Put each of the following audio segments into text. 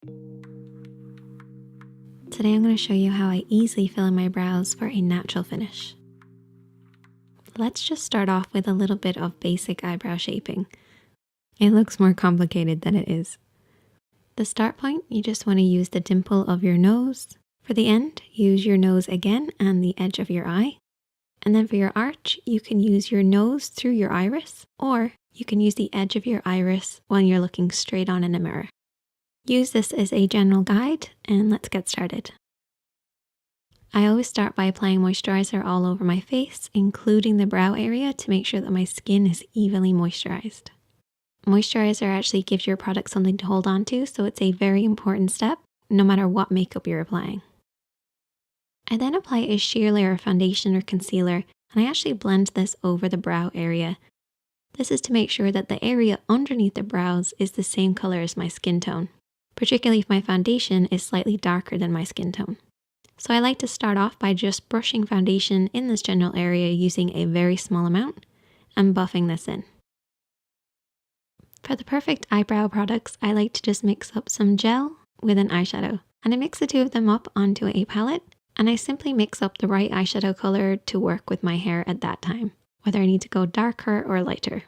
Today I'm going to show you how I easily fill in my brows for a natural finish. Let's just start off with a little bit of basic eyebrow shaping. It looks more complicated than it is. The start point, you just want to use the dimple of your nose. For the end, use your nose again and the edge of your eye. And then for your arch, you can use your nose through your iris, or you can use the edge of your iris when you're looking straight on in a mirror. Use this as a general guide, and let's get started. I always start by applying moisturizer all over my face, including the brow area, to make sure that my skin is evenly moisturized. Moisturizer actually gives your product something to hold on to, so it's a very important step, no matter what makeup you're applying. I then apply a sheer layer of foundation or concealer, and I actually blend this over the brow area. This is to make sure that the area underneath the brows is the same color as my skin tone, particularly if my foundation is slightly darker than my skin tone. So I like to start off by just brushing foundation in this general area using a very small amount and buffing this in. For the perfect eyebrow products, I like to just mix up some gel with an eyeshadow, and I mix the two of them up onto a palette, and I simply mix up the right eyeshadow color to work with my hair at that time, whether I need to go darker or lighter.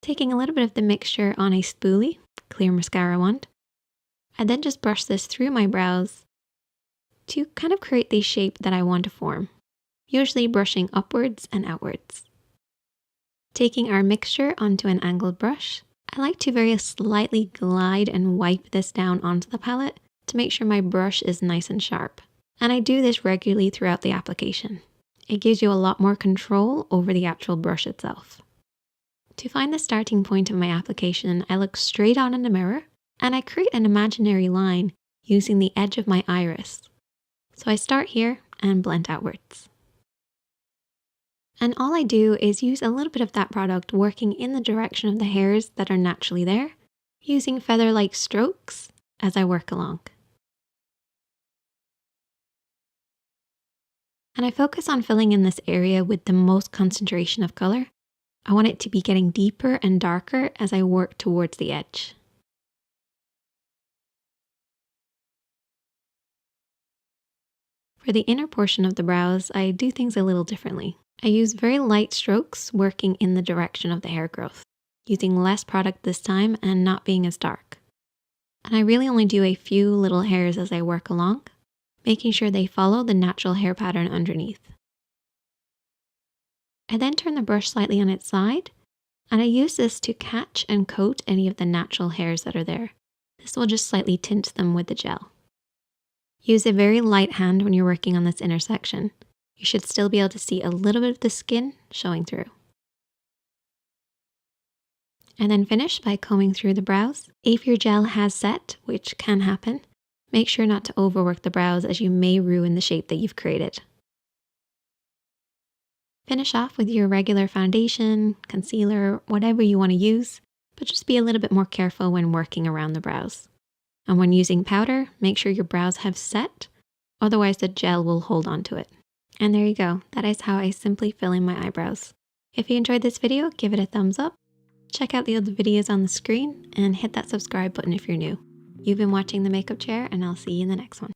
Taking a little bit of the mixture on a spoolie, clear mascara wand, I then just brush this through my brows to kind of create the shape that I want to form, usually brushing upwards and outwards. Taking our mixture onto an angled brush, I like to very slightly glide and wipe this down onto the palette to make sure my brush is nice and sharp. And I do this regularly throughout the application. It gives you a lot more control over the actual brush itself. To find the starting point of my application, I look straight on in the mirror and I create an imaginary line using the edge of my iris. So I start here and blend outwards. And all I do is use a little bit of that product working in the direction of the hairs that are naturally there, using feather-like strokes as I work along. And I focus on filling in this area with the most concentration of color. I want it to be getting deeper and darker as I work towards the edge. For the inner portion of the brows, I do things a little differently. I use very light strokes working in the direction of the hair growth, using less product this time and not being as dark. And I really only do a few little hairs as I work along, making sure they follow the natural hair pattern underneath. I then turn the brush slightly on its side, and I use this to catch and coat any of the natural hairs that are there. This will just slightly tint them with the gel. Use a very light hand when you're working on this intersection. You should still be able to see a little bit of the skin showing through. And then finish by combing through the brows. If your gel has set, which can happen, make sure not to overwork the brows as you may ruin the shape that you've created. Finish off with your regular foundation, concealer, whatever you want to use, but just be a little bit more careful when working around the brows. And when using powder, make sure your brows have set, otherwise the gel will hold on to it. And there you go, that is how I simply fill in my eyebrows. If you enjoyed this video, give it a thumbs up, check out the other videos on the screen, and hit that subscribe button if you're new. You've been watching The Makeup Chair, and I'll see you in the next one.